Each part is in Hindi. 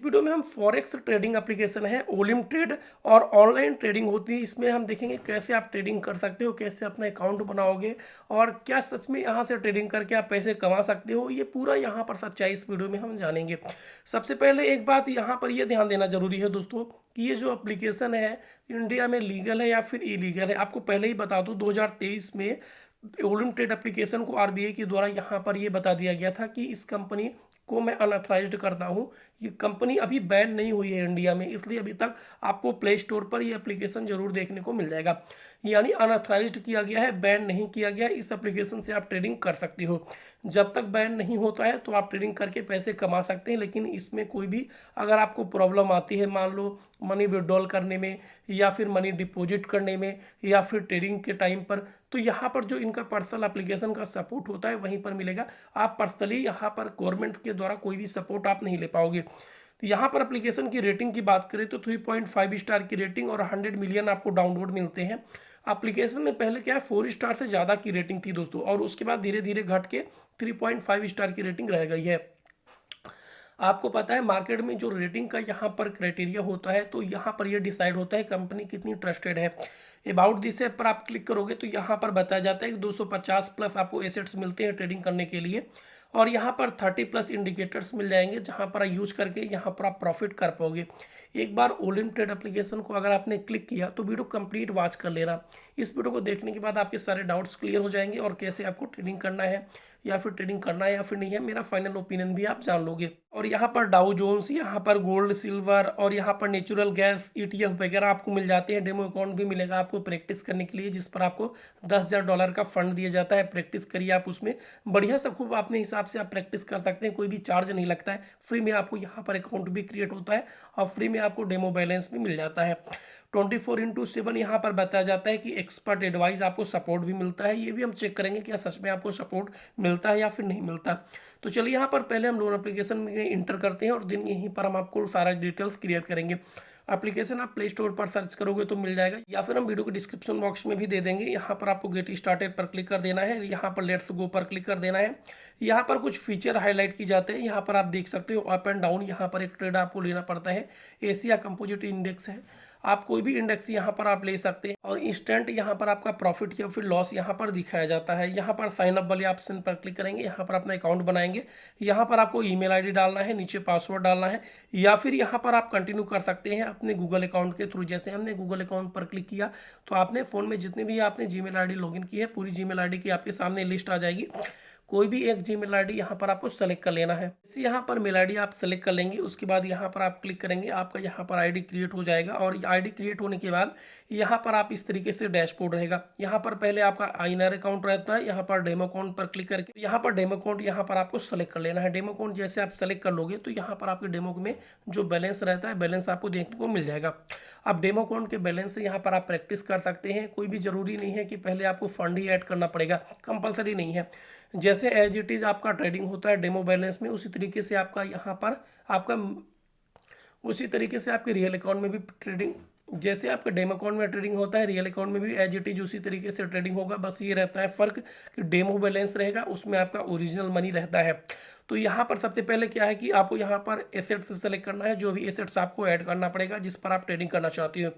वीडियो में हम फॉरेक्स ट्रेडिंग एप्लीकेशन है ओलिम ट्रेड और ऑनलाइन ट्रेडिंग होती है, इसमें हम देखेंगे कैसे आप ट्रेडिंग कर सकते हो, कैसे अपना अकाउंट बनाओगे और क्या सच में यहाँ से ट्रेडिंग करके आप पैसे कमा सकते हो। ये पूरा यहाँ पर सच्चाई इस वीडियो में हम जानेंगे। सबसे पहले एक बात यहाँ पर ये ध्यान देना जरूरी है दोस्तों कि ये जो एप्लीकेशन है इंडिया में लीगल है या फिर इलीगल है। आपको पहले ही बता दूँ 2023 में ओलिम ट्रेड एप्लीकेशन को आरबीआई के द्वारा यहाँ पर ये बता दिया गया था कि इस कंपनी को मैं अनऑथराइज्ड करता हूँ। ये कंपनी अभी बैन नहीं हुई है इंडिया में, इसलिए अभी तक आपको प्ले स्टोर पर ये एप्लीकेशन जरूर देखने को मिल जाएगा। यानी अनऑथराइज्ड किया गया है, बैन नहीं किया गया है। इस एप्लीकेशन से आप ट्रेडिंग कर सकते हो। जब तक बैन नहीं होता है तो आप ट्रेडिंग करके पैसे कमा सकते हैं, लेकिन इसमें कोई भी अगर आपको प्रॉब्लम आती है, मान लो मनी विड्रॉल करने में या फिर मनी डिपॉजिट करने में या फिर ट्रेडिंग के टाइम पर, तो यहाँ पर जो इनका पर्सनल एप्लीकेशन का सपोर्ट होता है वहीं पर मिलेगा। आप पर्सनली यहाँ पर गवर्नमेंट के द्वारा कोई भी सपोर्ट आप नहीं ले पाओगे। तो यहाँ पर एप्लीकेशन की रेटिंग की बात करें तो 3.5 स्टार की रेटिंग और 100 मिलियन आपको डाउनलोड मिलते हैं। एप्लीकेशन में पहले क्या है 4 स्टार से ज़्यादा की रेटिंग थी दोस्तों, और उसके बाद धीरे धीरे घट के 3.5 स्टार की रेटिंग रह गई है। आपको पता है मार्केट में जो रेटिंग का यहाँ पर क्राइटेरिया होता है, तो यहाँ पर ये डिसाइड होता है कंपनी कितनी ट्रस्टेड है। अबाउट दिस ऐप पर आप क्लिक करोगे तो यहाँ पर बताया जाता है कि 250 प्लस आपको एसेट्स मिलते हैं ट्रेडिंग करने के लिए, और यहाँ पर 30 प्लस इंडिकेटर्स मिल जाएंगे जहाँ पर यूज करके यहाँ पर आप प्रॉफिट कर पाओगे। एक बार ओलिम ट्रेड एप्लीकेशन को अगर आपने क्लिक किया तो वीडियो कंप्लीट वॉच कर लेना। इस वीडियो को देखने के बाद आपके सारे डाउट्स क्लियर हो जाएंगे और कैसे आपको ट्रेडिंग करना है या फिर ट्रेडिंग करना है या फिर नहीं है, मेरा फाइनल ओपिनियन भी आप जान लोगे। और यहाँ पर डाउ जोन्स, यहाँ पर गोल्ड सिल्वर और यहाँ पर नेचुरल गैस ETF वगैरह आपको मिल जाते हैं। डेमो अकाउंट भी मिलेगा आपको प्रैक्टिस करने के लिए, जिस पर आपको $10,000 का फंड दिया जाता है। प्रैक्टिस करिए आप उसमें बढ़िया से खूब अपने हिसाब से आप प्रैक्टिस कर सकते हैं, कोई भी चार्ज नहीं लगता है। फ्री में आपको यहाँ पर अकाउंट भी क्रिएट होता है और फ्री में आपको डेमो बैलेंस भी मिल जाता है। 24/7 यहाँ पर बताया जाता है कि एक्सपर्ट एडवाइस आपको सपोर्ट भी मिलता है। ये भी हम चेक करेंगे क्या सच में आपको सपोर्ट मिलता है या फिर नहीं मिलता। तो चलिए यहाँ पर पहले हम लोन एप्लीकेशन में इंटर करते हैं और दिन यहीं पर हम आपको सारा डिटेल्स क्लियर करेंगे। एप्लीकेशन आप प्ले स्टोर पर सर्च करोगे तो मिल जाएगा, या फिर हम वीडियो के डिस्क्रिप्शन बॉक्स में भी दे देंगे। यहाँ पर आपको गेट स्टार्टेड पर क्लिक कर देना है, यहाँ पर लेट्स गो पर क्लिक कर देना है। यहाँ पर कुछ फीचर हाईलाइट की जाते हैं। यहाँ पर आप देख सकते हो अप एंड डाउन, यहाँ पर एक ट्रेड आपको लेना पड़ता है। एशिया कंपोजिट इंडेक्स है, आप कोई भी इंडेक्स यहाँ पर आप ले सकते हैं और इंस्टेंट यहाँ पर आपका प्रॉफिट या फिर लॉस यहाँ पर दिखाया जाता है। यहाँ पर साइन अप वाले ऑप्शन पर क्लिक करेंगे, यहाँ पर अपना अकाउंट बनाएंगे। यहाँ पर आपको ईमेल आईडी डालना है, नीचे पासवर्ड डालना है, या फिर यहाँ पर आप कंटिन्यू कर सकते हैं अपने गूगल अकाउंट के थ्रू। जैसे हमने गूगल अकाउंट पर क्लिक किया तो आपने फ़ोन में जितने भी आपने जीमेल आईडी लॉगिन की है, पूरी जीमेल आईडी की आपके सामने लिस्ट आ जाएगी। कोई भी एक जीमेल आईडी यहाँ पर आपको सेलेक्ट कर लेना है। इसी यहाँ पर मेल आईडी आप सेलेक्ट कर लेंगे, उसके बाद यहाँ पर आप क्लिक करेंगे, आपका यहाँ पर आईडी क्रिएट हो जाएगा। और आईडी क्रिएट होने के बाद यहाँ पर आप इस तरीके से डैशबोर्ड रहेगा। यहाँ पर पहले आपका आईएनआर अकाउंट रहता है, यहाँ पर डेमो अकाउंट पर क्लिक करके यहाँ पर डेमो अकाउंट यहाँ पर आपको सेलेक्ट कर लेना है। डेमो अकाउंट जैसे आप सेलेक्ट कर लोगे तो यहाँ पर आपके डेमो में जो बैलेंस रहता है बैलेंस आपको देखने को मिल जाएगा। अब डेमो अकाउंट के बैलेंस से यहाँ पर आप प्रैक्टिस कर सकते हैं। कोई भी जरूरी नहीं है कि पहले आपको फंड ही ऐड करना पड़ेगा, कंपलसरी नहीं है। जैसे एज इट इज़ आपका ट्रेडिंग होता है डेमो बैलेंस में, उसी तरीके से आपका यहाँ पर आपका उसी तरीके से आपके रियल अकाउंट में भी ट्रेडिंग, जैसे आपके डेमो अकाउंट में ट्रेडिंग होता है रियल अकाउंट में भी एज इट इज उसी तरीके से ट्रेडिंग होगा। बस ये रहता है फ़र्क कि डेमो बैलेंस रहेगा उसमें आपका ओरिजिनल मनी रहता है। तो यहाँ पर सबसे पहले क्या है कि आपको यहाँ पर एसेट्स सेलेक्ट करना है, जो भी एसेट्स आपको ऐड करना पड़ेगा जिस पर आप ट्रेडिंग करना चाहते हो।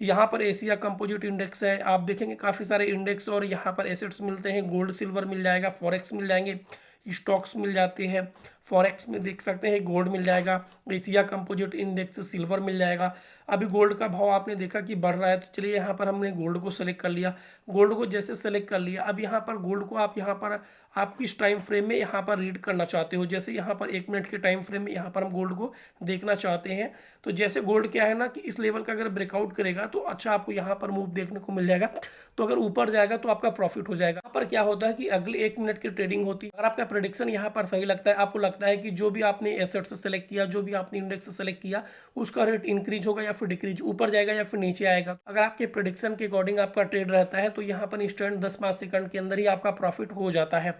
यहाँ पर एशिया कंपोजिट इंडेक्स है, आप देखेंगे काफ़ी सारे इंडेक्स और यहाँ पर एसेट्स मिलते हैं। गोल्ड सिल्वर मिल जाएगा, फॉरेक्स मिल जाएंगे, स्टॉक्स मिल जाते हैं। फॉरेक्स में देख सकते हैं गोल्ड मिल जाएगा, एशिया कंपोजिट इंडेक्स सिल्वर मिल जाएगा। अभी गोल्ड का भाव आपने देखा कि बढ़ रहा है, तो चलिए यहाँ पर हमने गोल्ड को सेलेक्ट कर लिया। गोल्ड को जैसे सेलेक्ट कर लिया, अब यहाँ पर गोल्ड को आप यहाँ पर आप किस टाइम फ्रेम में यहाँ पर रीड करना चाहते हो। जैसे यहाँ पर 1 मिनट के टाइम फ्रेम में यहाँ पर हम गोल्ड को देखना चाहते हैं, तो जैसे गोल्ड क्या है ना कि इस लेवल का अगर ब्रेकआउट करेगा तो अच्छा आपको यहाँ पर मूव देखने को मिल जाएगा। तो अगर ऊपर जाएगा तो आपका प्रॉफिट हो जाएगा। यहाँ पर क्या होता है कि अगले 1 मिनट की ट्रेडिंग होती है। अगर आपका प्रेडिक्शन यहाँ पर सही लगता है, आपको लगता है कि जो भी आपने एसेट्स सेलेक्ट किया, जो भी आपने इंडेक्स सेलेक्ट किया, उसका रेट इंक्रीज होगा या फिर डिक्रीज, ऊपर जाएगा या फिर नीचे आएगा, अगर आपके प्रेडिक्शन के अकॉर्डिंग आपका ट्रेड रहता है तो यहाँ पर इंस्टेंट 10-5 सेकंड के अंदर ही आपका प्रॉफिट हो जाता है।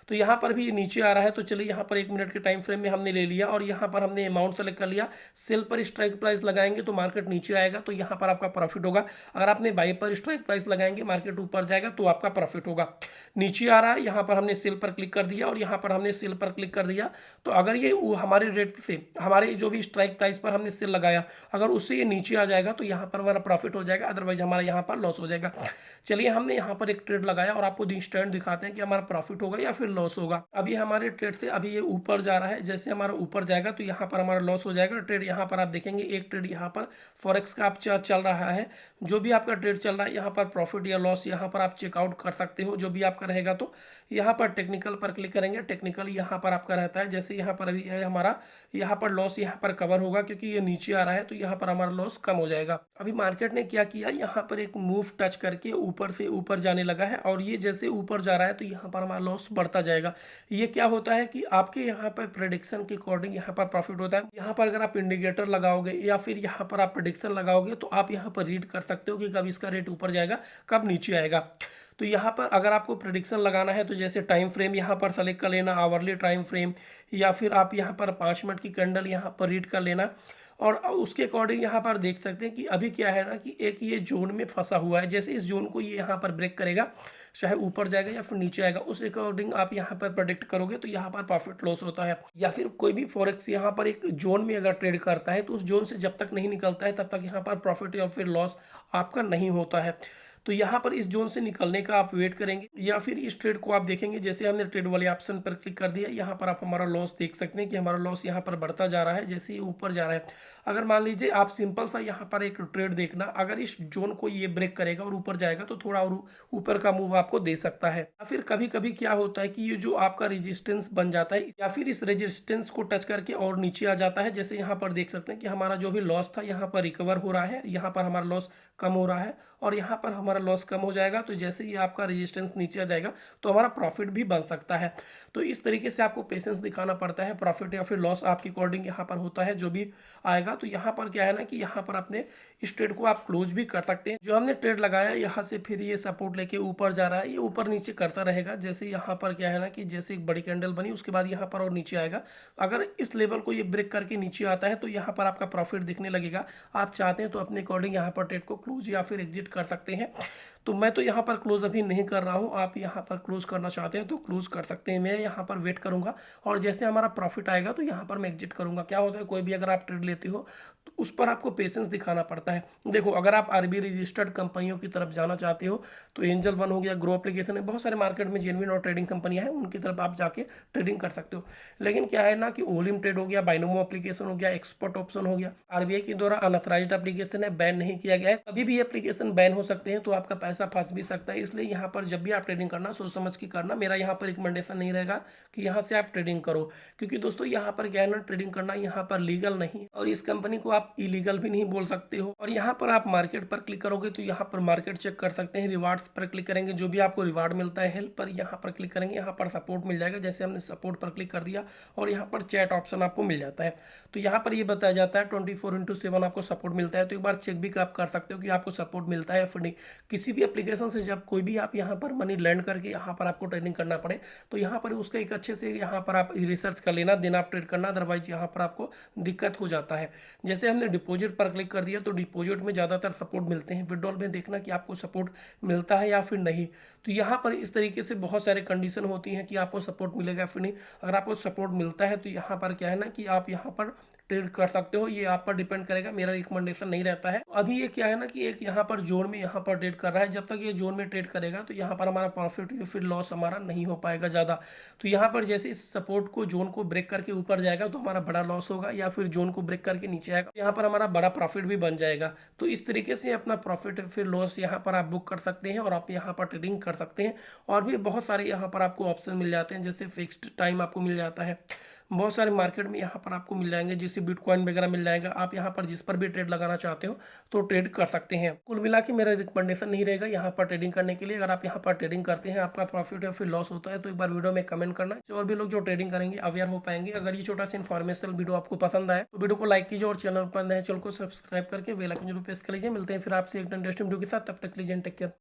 तो यहाँ पर भी ये नीचे आ रहा है, तो चलिए यहाँ पर 1 मिनट के टाइम फ्रेम में हमने ले लिया और यहाँ पर हमने अमाउंट सेलेक्ट कर लिया। सेल पर स्ट्राइक प्राइस लगाएंगे तो मार्केट नीचे आएगा, तो यहाँ पर आपका प्रॉफिट होगा। अगर आपने बाई पर स्ट्राइक प्राइस लगाएंगे, मार्केट ऊपर जाएगा तो आपका प्रॉफिट होगा। नीचे आ रहा है, यहाँ पर हमने सेल पर क्लिक कर दिया और यहाँ पर हमने सेल पर क्लिक कर दिया। तो अगर ये हमारे रेट से, हमारे जो भी स्ट्राइक प्राइस पर हमने सेल लगाया, अगर उससे ये नीचे आ जाएगा तो यहाँ पर हमारा प्रॉफिट हो जाएगा, अदरवाइज हमारा यहाँ पर लॉस हो जाएगा। चलिए हमने यहाँ पर एक ट्रेड लगाया और आपको इंस्टेंट दिखाते हैं कि हमारा प्रॉफिट होगा या फिर लॉस होगा। अभी हमारे ट्रेड से अभी ये ऊपर जा रहा है, जैसे हमारा ऊपर जाएगा तो यहाँ पर हमारा लॉस हो जाएगा। ट्रेड यहाँ पर आप देखेंगे, एक ट्रेड यहाँ पर फॉरेक्स का आप चल रहा है, जो भी आपका ट्रेड चल रहा है यहाँ पर प्रॉफिट या लॉस यहाँ पर आप चेकआउट कर सकते हो, जो भी आपका रहेगा। तो यहाँ पर टेक्निकल पर क्लिक करेंगे, टेक्निकल यहाँ पर आपका रहता है, जैसे यहाँ पर अभी है हमारा, यहाँ पर लॉस यहाँ पर कवर होगा क्योंकि ये नीचे आ रहा है, तो यहाँ पर हमारा लॉस कम हो जाएगा। अभी मार्केट ने क्या किया, यहाँ पर एक मूव टच करके ऊपर से ऊपर जाने लगा है और ये जैसे ऊपर जा रहा है तो यहाँ पर हमारा लॉस बढ़ता जाएगा। ये क्या होता है कि आपके यहाँ पर प्रेडिक्शन के अकॉर्डिंग यहाँ पर प्रॉफिट होता है। यहाँ पर अगर आप इंडिकेटर लगाओगे या फिर यहाँ पर आप प्रेडिक्शन लगाओगे तो आप यहाँ पर रीड कर सकते हो कि कब इसका रेट ऊपर जाएगा, कब नीचे आएगा। तो यहाँ पर अगर आपको प्रेडिक्शन लगाना है तो जैसे टाइम फ्रेम यहाँ पर सेलेक्ट कर लेना, आवरली टाइम फ्रेम, या फिर आप यहाँ पर 5 मिनट की कैंडल यहाँ पर रीड कर लेना और उसके अकॉर्डिंग यहाँ पर देख सकते हैं कि अभी क्या है ना कि एक ये जोन में फंसा हुआ है। जैसे इस जोन को ये यहाँ पर ब्रेक करेगा, चाहे ऊपर जाएगा या फिर नीचे आएगा, उस अकॉर्डिंग आप यहाँ पर प्रेडिक्ट करोगे तो यहाँ पर प्रॉफिट लॉस होता है। या फिर कोई भी फॉरेक्स यहाँ पर एक जोन में अगर ट्रेड करता है तो उस जोन से जब तक नहीं निकलता है तब तक यहाँ पर प्रॉफिट या फिर लॉस आपका नहीं होता है। तो यहाँ पर इस जोन से निकलने का आप वेट करेंगे या फिर इस ट्रेड को आप देखेंगे। जैसे हमने ट्रेड वाले ऑप्शन पर क्लिक कर दिया, यहाँ पर आप हमारा लॉस देख सकते हैं कि हमारा लॉस यहाँ पर बढ़ता जा रहा है जैसे ये ऊपर जा रहा है। अगर मान लीजिए आप सिंपल सा यहाँ पर एक ट्रेड देखना, अगर इस जोन को ये ब्रेक करेगा और ऊपर जाएगा तो थोड़ा और ऊपर का मूव आपको दे सकता है। या फिर कभी कभी क्या होता है कि ये जो आपका रेजिस्टेंस बन जाता है या फिर इस रेजिस्टेंस को टच करके और नीचे आ जाता है। जैसे यहाँ पर देख सकते हैं कि हमारा जो भी लॉस था यहाँ पर रिकवर हो रहा है, यहाँ पर हमारा लॉस कम हो रहा है और यहाँ पर हमारा लॉस कम हो जाएगा। तो जैसे ही आपका रेजिस्टेंस नीचे आ जाएगा तो हमारा प्रॉफिट भी बन सकता है। तो इस तरीके से आपको पेशेंस दिखाना पड़ता है। प्रॉफिट या फिर लॉस आपके अकॉर्डिंग यहाँ पर होता है जो भी आएगा। तो यहाँ पर क्या है ना कि यहाँ पर अपने इस ट्रेड को आप क्लोज भी कर सकते हैं। जो हमने ट्रेड लगाया यहाँ से फिर ये सपोर्ट लेके ऊपर जा रहा है, ये ऊपर नीचे करता रहेगा। जैसे यहाँ पर क्या है ना कि जैसे एक बड़ी कैंडल बनी उसके बाद यहाँ पर और नीचे आएगा। अगर इस लेवल को ये ब्रेक करके नीचे आता है तो यहाँ पर आपका प्रॉफिट दिखने लगेगा। आप चाहते हैं तो अपने अकॉर्डिंग यहाँ पर ट्रेड को क्लोज या फिर एग्जिट कर सकते हैं। तो मैं तो यहाँ पर क्लोज अभी नहीं कर रहा हूँ, आप यहाँ पर क्लोज करना चाहते हैं तो क्लोज कर सकते हैं। मैं यहाँ पर वेट करूँगा और जैसे हमारा प्रॉफिट आएगा तो यहाँ पर मैं एग्जिट करूँगा। क्या होता है, कोई भी अगर आप ट्रेड लेते हो तो उस पर आपको पेशेंस दिखाना पड़ता है। देखो, अगर आप आरबीआई रजिस्टर्ड कंपनियों की तरफ जाना चाहते हो तो एंजल वन हो गया, ग्रो एप्लीकेशन है, बहुत सारे मार्केट में जेन्युइन और ट्रेडिंग कंपनियां हैं, उनकी तरफ आप जाके ट्रेडिंग कर सकते हो। लेकिन क्या है ना कि ओलिम ट्रेड हो गया, बाइनोमो एप्लीकेशन हो गया, एक्सपर्ट ऑप्शन हो गया, आरबीआई के द्वारा अनऑथराइज्ड एप्लीकेशन है, बैन नहीं किया गया है। कभी भी एप्लीकेशन बैन हो सकते हैं तो आपका पैसा फंस भी सकता है। इसलिए यहाँ पर जब भी आप ट्रेडिंग करना सोच समझ के करना। मेरा यहाँ पर रिकमेंडेशन नहीं रहेगा कि यहाँ से आप ट्रेडिंग करो, क्योंकि दोस्तों यहाँ पर क्या है ना, ट्रेडिंग करना यहाँ पर लीगल नहीं और इस कंपनी को आप इलीगल भी नहीं बोल सकते हो। और यहाँ पर आप मार्केट पर क्लिक करोगे तो यहाँ पर मार्केट चेक कर सकते हैं। रिवार्ड्स पर क्लिक करेंगे, जो भी आपको रिवार्ड मिलता है हेल्प पर यहाँ पर क्लिक करेंगे, यहाँ पर सपोर्ट मिल जाएगा। जैसे हमने सपोर्ट पर क्लिक कर दिया और यहाँ पर चैट ऑप्शन आपको मिल जाता है। तो यहाँ पर ये बताया जाता है 24/7 आपको सपोर्ट मिलता है। तो एक बार चेक भी आप कर सकते हो कि आपको सपोर्ट मिलता है या फिर नहीं। किसी भी एप्लीकेशन से जब कोई भी आप यहाँ पर मनी लैंड करके यहाँ पर आपको ट्रेडिंग करना पड़े तो यहाँ पर उसका एक अच्छे से यहाँ पर आप रिसर्च कर लेना, देन आप ट्रेड करना, अदरवाइज यहाँ पर आपको दिक्कत हो जाता है। जैसे हमने डिपॉजिट पर क्लिक कर दिया तो डिपॉजिट में ज़्यादातर सपोर्ट मिलते हैं। विड्रॉल में देखना कि आपको सपोर्ट मिलता है या फिर नहीं। तो यहाँ पर इस तरीके से बहुत सारे कंडीशन होती हैं कि आपको सपोर्ट मिलेगा या फिर नहीं। अगर आपको सपोर्ट मिलता है तो यहाँ पर क्या है ना कि आप यहाँ पर ट्रेड कर सकते हो, ये आप पर डिपेंड करेगा, मेरा रिकमेंडेशन नहीं रहता है। अभी ये क्या है ना कि एक यहाँ पर जोन में यहाँ पर ट्रेड कर रहा है, जब तक ये जोन में ट्रेड करेगा तो यहाँ पर हमारा प्रॉफिट या फिर लॉस हमारा नहीं हो पाएगा ज़्यादा। तो यहाँ पर जैसे इस सपोर्ट को जोन को ब्रेक करके ऊपर जाएगा तो हमारा बड़ा लॉस होगा, या फिर जोन को ब्रेक करके नीचे आएगा यहाँ पर हमारा बड़ा प्रॉफिट भी बन जाएगा। तो इस तरीके से अपना प्रॉफिट फिर लॉस यहाँ पर आप बुक कर सकते हैं और आप यहाँ पर ट्रेडिंग कर सकते हैं। और भी बहुत सारे यहाँ पर आपको ऑप्शन मिल जाते हैं, जैसे फिक्स्ड टाइम आपको मिल जाता है। बहुत सारे मार्केट में यहाँ पर आपको मिल जाएंगे, जैसे बिटकॉइन वगैरह मिल जाएगा। आप यहाँ पर जिस पर भी ट्रेड लगाना चाहते हो तो ट्रेड कर सकते हैं। कुल मिला के मेरा रिकमेंडेशन नहीं रहेगा यहाँ पर ट्रेडिंग करने के लिए। अगर आप यहाँ पर ट्रेडिंग करते हैं, आपका प्रॉफिट या फिर लॉस होता है तो एक बार वीडियो में कमेंट करना, और भी लोग जो ट्रेडिंग करेंगे अवेयर हो पाएंगे। अगर ये छोटा सा इन्फॉर्मेशनल वीडियो आपको पसंद आए तो वीडियो को लाइक कीजिए और चैनल पर नए चैनल को सब्सक्राइब करके बेल आइकन जरूर प्रेस कर लीजिए। मिलते हैं फिर आपसे एक इंटरेस्टिंग वीडियो के साथ, तब तक लीजिए टेक केयर।